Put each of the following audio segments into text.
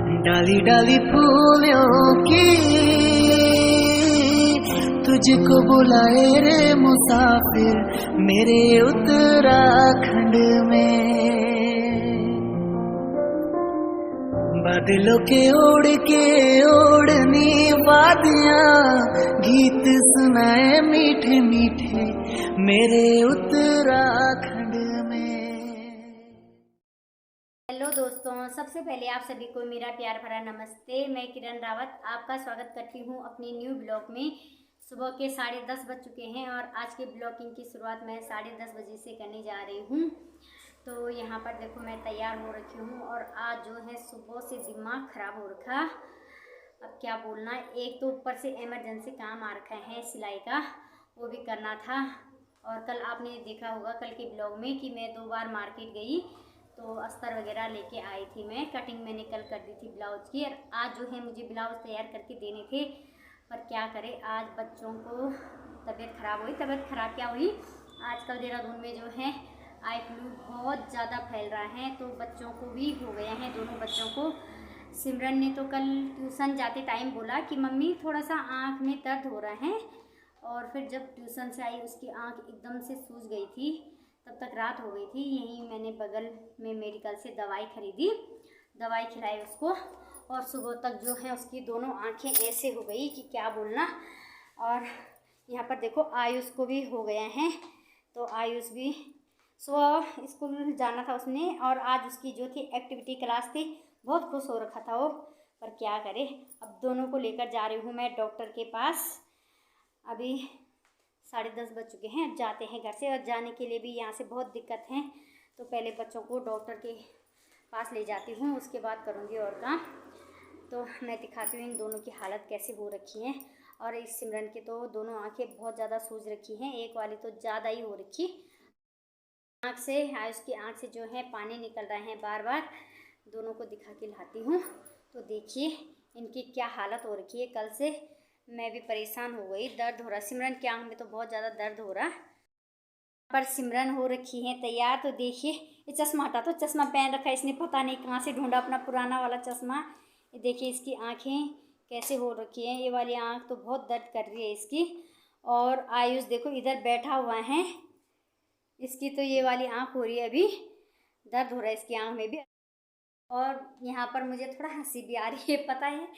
डाली डाली फूलों की तुझको बुलाए रे मुसाफिर मेरे उत्तराखंड में। बादलों के ओढ़ के ओढ़नी वादियां गीत सुनाए मीठे मीठे मेरे उत्तराखंड में। हेलो दोस्तों, सबसे पहले आप सभी को मेरा प्यार भरा नमस्ते। मैं किरण रावत आपका स्वागत करती हूं अपनी न्यू ब्लॉग में। सुबह के 10:30 बज चुके हैं और आज के ब्लॉगिंग की शुरुआत मैं 10:30 बजे से करने जा रही हूं। तो यहाँ पर देखो मैं तैयार हो रखी हूँ और आज जो है सुबह से दिमाग ख़राब हो रखा। अब क्या बोलना, एक तो ऊपर से इमरजेंसी काम आ रखा है सिलाई का, वो भी करना था। और कल आपने देखा होगा कल के ब्लॉग में कि मैं 2 बार मार्केट गई तो अस्तर वगैरह लेके आई थी। मैं कटिंग मैंने कल कर दी थी ब्लाउज़ की और आज जो है मुझे ब्लाउज़ तैयार करके देने थे। पर क्या करें, आज बच्चों को तबीयत ख़राब हुई। तबीयत ख़राब क्या हुई, आजकल देहरादून में जो है आई फ्लू बहुत ज़्यादा फैल रहा है, तो बच्चों को भी हो गया है, दोनों बच्चों को। सिमरन ने तो कल ट्यूशन जाते टाइम बोला कि मम्मी थोड़ा सा आँख में दर्द हो रहा है, और फिर जब ट्यूशन से आई उसकी आँख एकदम से सूज गई थी। तब तक रात हो गई थी। यहीं मैंने बगल में मेडिकल से दवाई खरीदी, दवाई खिलाई उसको, और सुबह तक जो है उसकी दोनों आँखें ऐसे हो गई कि क्या बोलना। और यहाँ पर देखो आयुष को भी हो गया है, तो आयुष भी सुबह स्कूल जाना था उसने, और आज उसकी जो थी एक्टिविटी क्लास थी, बहुत खुश हो रखा था वो। पर क्या करे, अब दोनों को लेकर जा रही हूँ मैं डॉक्टर के पास। अभी 10:30 बज चुके हैं, अब जाते हैं घर से, और जाने के लिए भी यहाँ से बहुत दिक्कत है। तो पहले बच्चों को डॉक्टर के पास ले जाती हूँ, उसके बाद करूँगी और काम। तो मैं दिखाती हूँ इन दोनों की हालत कैसे हो रखी है। और इस सिमरन के तो दोनों आँखें बहुत ज़्यादा सूज रखी हैं, एक वाली तो ज़्यादा ही हो रखी। आँख से आयुष की आँख से जो है पानी निकल रहे हैं बार बार। दोनों को दिखा के लाती हूँ। तो देखिए इनकी क्या हालत हो रखी है। कल से मैं भी परेशान हो गई, दर्द हो रहा। सिमरन की आँख में तो बहुत ज़्यादा दर्द हो रहा। पर सिमरन हो रखी है तैयार। तो देखिए ये चश्मा हटा, तो चश्मा पहन रखा है इसने, पता नहीं कहाँ से ढूंढा अपना पुराना वाला चश्मा। ये देखिए इसकी आँखें कैसे हो रखी हैं। ये वाली आँख तो बहुत दर्द कर रही है इसकी। और आयुष देखो इधर बैठा हुआ है, इसकी तो ये वाली आँख हो रही है, अभी दर्द हो रहा है इसकी आँख में भी। और यहाँ पर मुझे थोड़ा हंसी भी आ रही है। पता है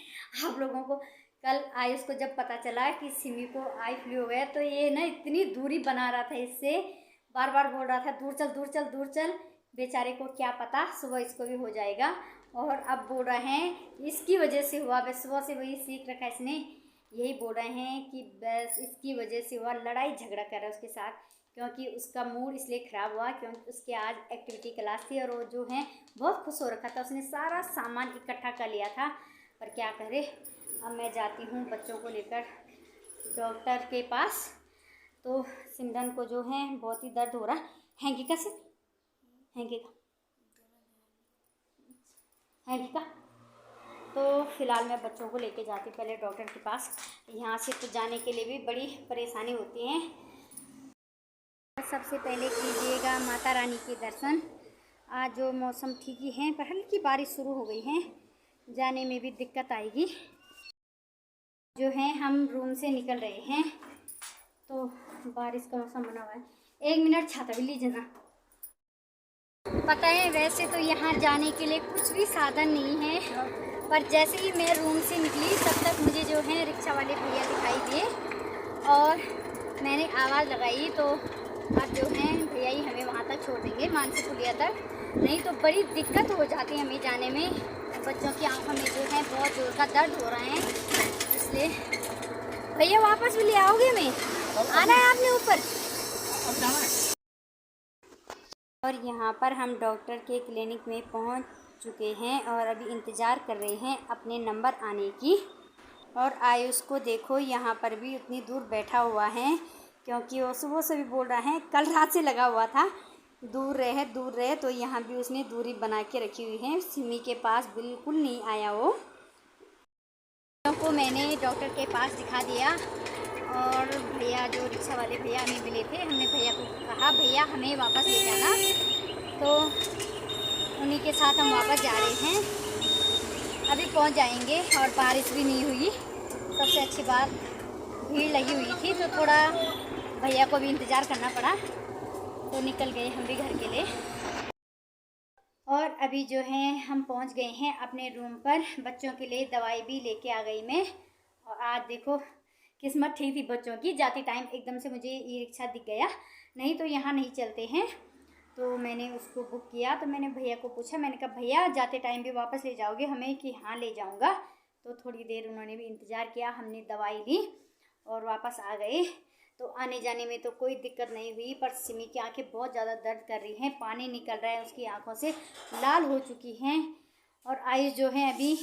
आप लोगों को, कल आयुष को जब पता चला कि सिमी को आई फ्लू हो गया, तो ये ना इतनी दूरी बना रहा था इससे, बार बार बोल रहा था दूर चल दूर चल दूर चल। बेचारे को क्या पता सुबह इसको भी हो जाएगा। और अब बोल रहे हैं इसकी वजह से हुआ। बस सुबह से वही सीख रखा है इसने, यही बोल रहे हैं कि बस इसकी वजह से हुआ, लड़ाई झगड़ा कर रहा है उसके साथ, क्योंकि उसका मूड इसलिए ख़राब हुआ क्योंकि उसके आज एक्टिविटी क्लास थी और वो जो है बहुत खुश हो रखा था। उसने सारा सामान इकट्ठा कर लिया था। पर क्या करे, अब मैं जाती हूँ बच्चों को लेकर डॉक्टर के पास। तो सिमरन को जो है बहुत ही दर्द हो रहा। हैंगी का से हैंगी का। तो फ़िलहाल मैं बच्चों को लेके जाती पहले डॉक्टर के पास। यहाँ से तो जाने के लिए भी बड़ी परेशानी होती है। सबसे पहले कीजिएगा माता रानी के दर्शन। आज जो मौसम ठीक ही है, पर हल्की बारिश शुरू हो गई है, जाने में भी दिक्कत आएगी। जो है हम रूम से निकल रहे हैं तो बारिश का मौसम बना हुआ है। 1 मिनट छाता भी लीजिए ना। पता है वैसे तो यहाँ जाने के लिए कुछ भी साधन नहीं है, पर जैसे ही मैं रूम से निकली तब तक मुझे जो है रिक्शा वाले भैया दिखाई दिए और मैंने आवाज़ लगाई। तो अब जो है भैया ही हमें वहाँ तक छोड़ देंगे, मानसी पुलिया तक। नहीं तो बड़ी दिक्कत हो जाती है हमें जाने में। बच्चों की आंखों में जो है बहुत जोर का दर्द हो रहा है, इसलिए भैया वापस भी ले आओगे? मैं आना है आपने ऊपर। और यहाँ पर हम डॉक्टर के क्लिनिक में पहुँच चुके हैं और अभी इंतज़ार कर रहे हैं अपने नंबर आने की। और आयुष को देखो यहाँ पर भी उतनी दूर बैठा हुआ है, क्योंकि वो सुबह से भी बोल रहा है, कल रात से लगा हुआ था दूर रहे। तो यहाँ भी उसने दूरी बना के रखी हुई है। सिमी के पास बिल्कुल नहीं आया वो। को मैंने डॉक्टर के पास दिखा दिया और भैया जो रिक्शा वाले भैया हमें मिले थे, हमने भैया को कहा भैया हमें वापस ले जाना, तो उन्हीं के साथ हम वापस जा रहे हैं। अभी पहुंच जाएंगे और बारिश भी नहीं हुई। सबसे अच्छी बात, भीड़ लगी हुई थी तो थोड़ा भैया को भी इंतज़ार करना पड़ा, तो निकल गए हम भी घर के लिए। और अभी जो है हम पहुंच गए हैं अपने रूम पर। बच्चों के लिए दवाई भी लेके आ गई मैं। और आज देखो किस्मत ठीक थी बच्चों की, जाते टाइम एकदम से मुझे ई रिक्शा दिख गया, नहीं तो यहाँ नहीं चलते हैं। तो मैंने उसको बुक किया। तो मैंने भैया को पूछा, मैंने कहा भैया जाते टाइम भी वापस ले जाओगे हमें कि हाँ ले जाऊँगा। तो थोड़ी देर उन्होंने भी इंतज़ार किया, हमने दवाई ली और वापस आ गए। तो आने जाने में तो कोई दिक्कत नहीं हुई, पर सिमी की आंखें बहुत ज़्यादा दर्द कर रही हैं, पानी निकल रहा है उसकी आंखों से, लाल हो चुकी हैं। और आयुष जो है अभी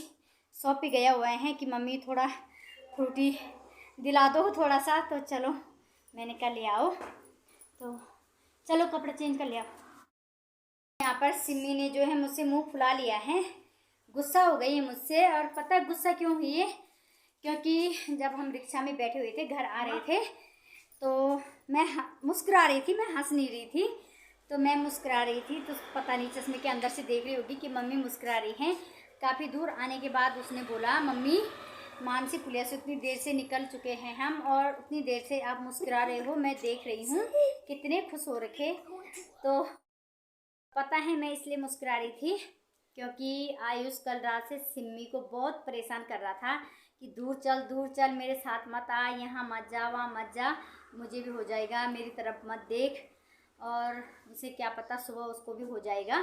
सो पे गया हुआ है कि मम्मी थोड़ा फ्रूटी दिला दो थोड़ा सा। तो चलो मैंने कहा ले आओ, तो चलो कपड़े चेंज कर ले आओ। यहाँ पर सिमी ने जो है मुझसे मुंह फुला लिया है, गुस्सा हो गई है मुझसे। और पता है गुस्सा क्यों हुई है? क्योंकि जब हम रिक्शा में बैठे हुए थे, घर आ रहे थे, तो मैं मुस्कुरा रही थी, मैं हंस नहीं रही थी। तो मैं मुस्कुरा रही थी तो पता नहीं चश्मे के अंदर से देख रही होगी कि मम्मी मुस्कुरा रही हैं। काफ़ी दूर आने के बाद उसने बोला, मम्मी मानसी पुलिया से उतनी देर से निकल चुके हैं हम और उतनी देर से आप मुस्कुरा रहे हो, मैं देख रही हूँ कितने खुश हो रखे। तो पता है मैं इसलिए मुस्कुरा रही थी क्योंकि आयुष कल रात से सिमी को बहुत परेशान कर रहा था कि दूर चल मेरे साथ मत आ, यहाँ मत जा, वहाँ मत जा, मुझे भी हो जाएगा, मेरी तरफ मत देख। और उसे क्या पता सुबह उसको भी हो जाएगा।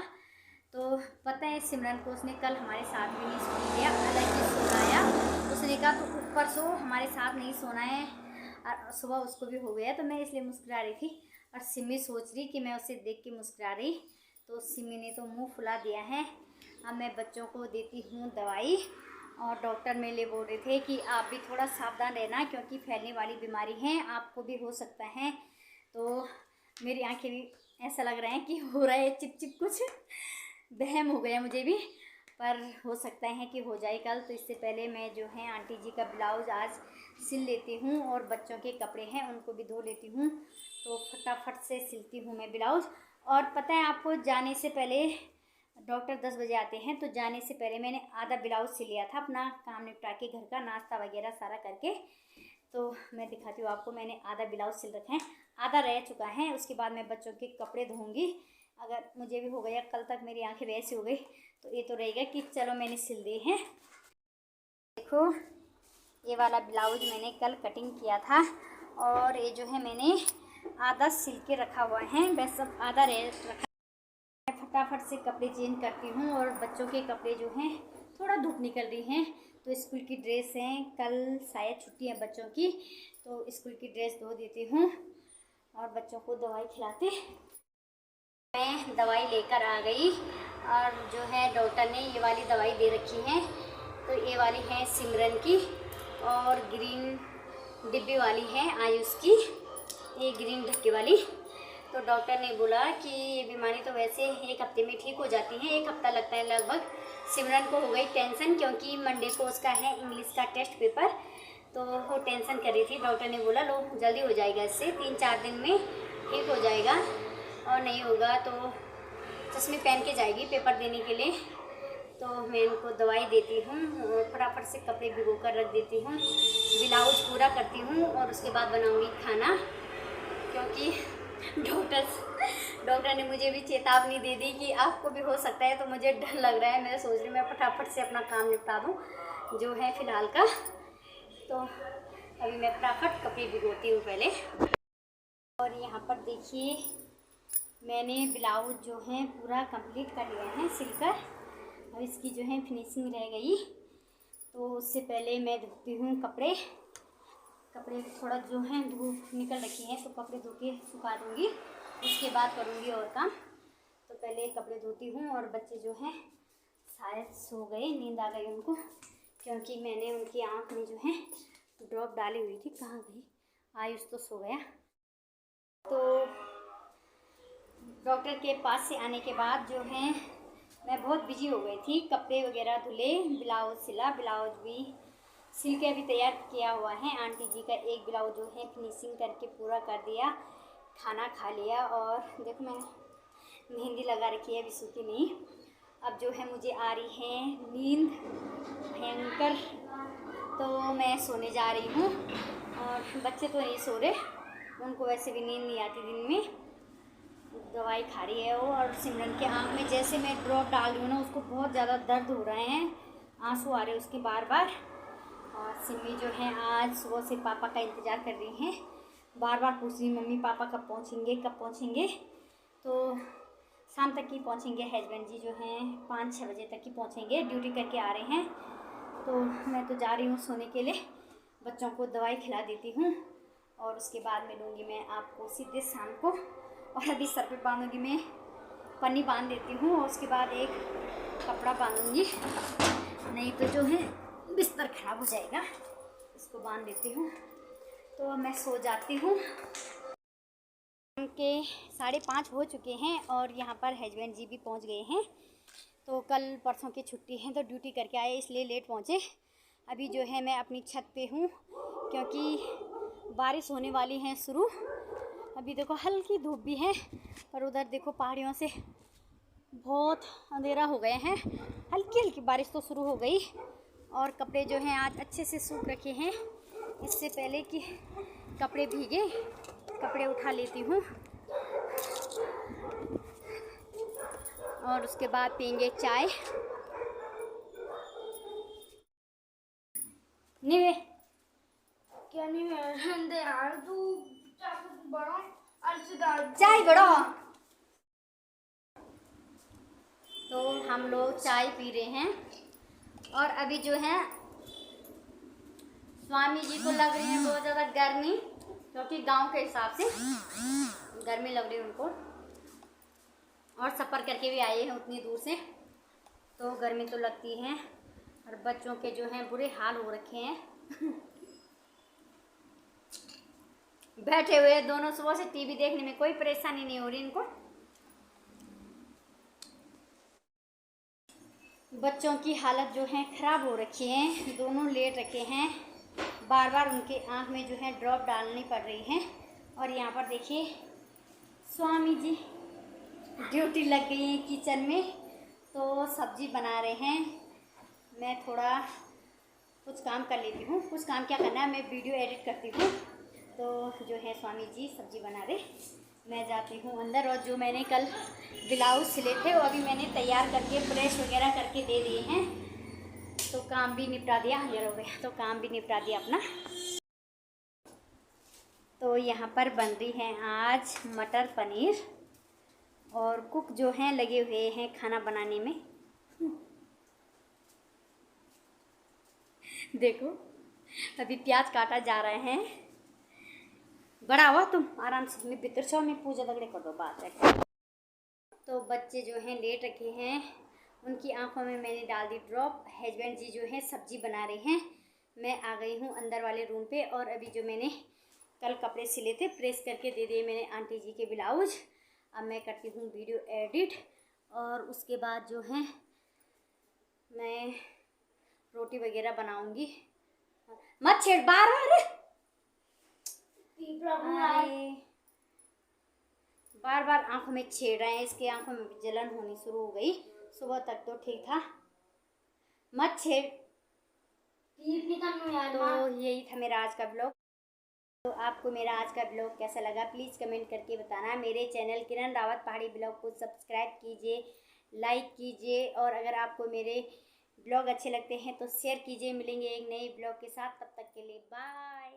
तो पता है सिमरन को उसने कल हमारे साथ भी नहीं सोने दिया, अलग ही सोनाया। उसने कहा तो ऊपर सो, हमारे साथ नहीं सोना है, और सुबह उसको भी हो गया। तो मैं इसलिए मुस्कुरा रही थी और सिमी सोच रही कि मैं उसे देख के मुस्कुरा रही। तो सिमी ने तो मुंह फुला दिया है। अब मैं बच्चों को देती हूँ दवाई। और डॉक्टर मेरे लिए बोल रहे थे कि आप भी थोड़ा सावधान रहना क्योंकि फैलने वाली बीमारी है, आपको भी हो सकता है। तो मेरी आंखें भी ऐसा लग रहा है कि हो रहा है चिप चिप, कुछ वहम हो गया मुझे भी, पर हो सकता है कि हो जाए कल। तो इससे पहले मैं जो है आंटी जी का ब्लाउज़ आज सिल लेती हूँ और बच्चों के कपड़े हैं उनको भी धो लेती हूँ। तो फटाफट से सिलती हूँ मैं ब्लाउज़। और पता है आपको, जाने से पहले डॉक्टर 10 बजे आते हैं, तो जाने से पहले मैंने आधा ब्लाउज़ सिल लिया था, अपना काम निपटा के, घर का नाश्ता वगैरह सारा करके। तो मैं दिखाती हूँ आपको, मैंने आधा ब्लाउज़ सिल रखे हैं, आधा रह चुका है। उसके बाद मैं बच्चों के कपड़े धोऊंगी। अगर मुझे भी हो गया कल तक, मेरी आंखें वैसी हो गई, तो ये तो रहेगा कि चलो मैंने सिल दिए हैं। देखो ये वाला ब्लाउज मैंने कल कटिंग किया था और ये जो है मैंने आधा सिल के रखा हुआ है, बस अब आधा रह रखा। मैं फटाफट से कपड़े चेंज करती हूँ। और बच्चों के कपड़े जो हैं थोड़ा धूप निकल रही हैं, तो स्कूल की ड्रेस हैं, कल शायद छुट्टी है बच्चों की, तो स्कूल की ड्रेस धो देती हूँ और बच्चों को दवाई खिलाते। मैं दवाई लेकर आ गई और जो है डॉक्टर ने ये वाली दवाई दे रखी है। तो ये वाली है सिमरन की और ग्रीन डिब्बी वाली है आयुष की, ये ग्रीन ढक्के वाली। तो डॉक्टर ने बोला कि ये बीमारी तो वैसे 1 हफ्ते में ठीक हो जाती है, 1 हफ्ता लगता है लगभग। सिमरन को हो गई टेंशन क्योंकि मंडे को उसका है इंग्लिश का टेस्ट पेपर, तो वो टेंशन कर रही थी। डॉक्टर ने बोला लो जल्दी हो जाएगा, इससे 3-4 दिन में ठीक हो जाएगा, और नहीं होगा तो चश्मे पहन के जाएगी पेपर देने के लिए। तो मैं इनको दवाई देती हूँ, फटाफट से कपड़े भिगो कर रख देती हूँ, ब्लाउज पूरा करती हूँ और उसके बाद बनाऊँगी खाना। क्योंकि डॉक्टर ने मुझे भी चेतावनी दे दी कि आपको भी हो सकता है, तो मुझे डर लग रहा है। मैं सोच रही हूँ मैं फटाफट से अपना काम निपटा दूँ जो है फ़िलहाल का। तो अभी मैं फटाफट कपड़े भिगोती हूँ पहले। और यहाँ पर देखिए मैंने ब्लाउज जो है पूरा कंप्लीट कर लिया है सिलकर। अब इसकी जो है फिनिशिंग रह गई, तो उससे पहले मैं धोती हूँ कपड़े थोड़ा जो है धूप निकल रखी है, तो कपड़े धो के सुखा दूँगी, उसके बाद करूँगी और काम। तो पहले कपड़े धोती हूँ। और बच्चे जो हैं शायद सो गए, नींद आ गई उनको, क्योंकि मैंने उनकी आँख में जो है ड्रॉप डाली हुई थी। कहाँ गई? आयुष तो सो गया। तो डॉक्टर के पास से आने के बाद जो है मैं बहुत बिजी हो गई थी, कपड़े वगैरह धुले, ब्लाउज सिला, ब्लाउज भी सिल के अभी तैयार किया हुआ है। आंटी जी का एक ब्लाउज जो है फिनिशिंग करके पूरा कर दिया, खाना खा लिया। और देखो मैंने मेहंदी लगा रखी है, अभी सूखी नहीं। अब जो है मुझे आ रही है नींद भयंकर, तो मैं सोने जा रही हूँ। और बच्चे तो नहीं सो रहे, उनको वैसे भी नींद नहीं आती दिन में, दवाई खा रही है वो। और सिमरन के आँख में जैसे मैं ड्रॉप डाल रही हूँ ना, उसको बहुत ज़्यादा दर्द हो रहे हैं, आंसू आ रहे हैं उसके बार बार। और सिमी जो है आज सुबह से पापा का इंतज़ार कर रही हैं, बार बार पूछ रही मम्मी पापा कब पहुँचेंगे कब पहुँचेंगे। तो शाम तक ही पहुँचेंगे, हस्बैंड जी जो हैं 5-6 बजे तक ही पहुँचेंगे, ड्यूटी करके आ रहे हैं। तो मैं तो जा रही हूँ सोने के लिए, बच्चों को दवाई खिला देती हूँ और उसके बाद मिलूँगी मैं आपको सीधे शाम को। और अभी सर पे बांधूँगी, मैं पन्नी बांध देती हूँ और उसके बाद एक कपड़ा बांधूँगी, नहीं तो जो है बिस्तर ख़राब हो जाएगा। इसको बांध देती हूँ तो मैं सो जाती हूँ। उनके 5:30 हो चुके हैं और यहाँ पर हस्बैंड जी भी पहुँच गए हैं। तो कल परसों की छुट्टी है तो ड्यूटी करके आए, इसलिए लेट पहुँचे। अभी जो है मैं अपनी छत पे हूँ क्योंकि बारिश होने वाली है शुरू। अभी देखो हल्की धूप भी है, पर उधर देखो पहाड़ियों से बहुत अंधेरा हो गए हैं, हल्की हल्की बारिश तो शुरू हो गई। और कपड़े जो हैं आज अच्छे से सूख रखे हैं, इससे पहले कि कपड़े भीगे, कपड़े उठा लेती हूँ और उसके बाद पियेंगे चाय। नहीं क्या नहीं है यार, तू चाय बड़ो। तो हम लोग चाय पी रहे हैं और अभी जो है स्वामी जी को लग रही है बहुत ज़्यादा गर्मी, क्योंकि गांव के हिसाब से गर्मी लग रही है उनको, और सफ़र करके भी आए हैं उतनी दूर से, तो गर्मी तो लगती है। और बच्चों के जो हैं बुरे हाल हो रखे हैं बैठे हुए दोनों, सुबह से टीवी देखने में कोई परेशानी नहीं हो रही इनको। बच्चों की हालत जो है ख़राब हो रखी है, दोनों लेट रखे हैं, बार बार उनके आँख में जो है ड्रॉप डालनी पड़ रही है। और यहाँ पर देखिए स्वामी जी ड्यूटी लग गई है किचन में, तो सब्जी बना रहे हैं। मैं थोड़ा कुछ काम कर लेती हूँ, कुछ काम क्या करना है, मैं वीडियो एडिट करती हूँ। तो जो है स्वामी जी सब्जी बना रहे, मैं जाती हूँ अंदर। और जो मैंने कल ब्लाउज सिले थे वो अभी मैंने तैयार करके प्रेस वगैरह करके दे दिए हैं, तो काम भी निपटा दिया, अंधेरा हो गया तो काम भी निपटा दिया अपना। तो यहाँ पर बन रही है आज मटर पनीर, और कुक जो हैं लगे हुए हैं खाना बनाने में। देखो अभी प्याज काटा जा रहे हैं, बड़ा हुआ तुम आराम से में पितर छो में पूजा लगड़े कर दो बात है। तो बच्चे जो हैं लेट रखे हैं, उनकी आंखों में मैंने डाल दी ड्रॉप। हस्बैंड जी जो हैं सब्जी बना रहे हैं, मैं आ गई हूँ अंदर वाले रूम पे। और अभी जो मैंने कल कपड़े सिले थे प्रेस करके दे दिए मैंने आंटी जी के ब्लाउज, अब मैं करती हूँ वीडियो एडिट। और उसके बाद जो है मैं रोटी वगैरह बनाऊंगी। मत छेड़ बार बार बार आंखों में छेड़ रहे हैं, इसके आंखों में भी जलन होनी शुरू हो गई। सुबह तक तो ठीक था, मत छेड़। तो यही था मेरा आज का ब्लॉग। तो आपको मेरा आज का ब्लॉग कैसा लगा प्लीज़ कमेंट करके बताना। मेरे चैनल किरण रावत पहाड़ी ब्लॉग को सब्सक्राइब कीजिए, लाइक कीजिए, और अगर आपको मेरे ब्लॉग अच्छे लगते हैं तो शेयर कीजिए। मिलेंगे एक नए ब्लॉग के साथ, तब तक के लिए बाय।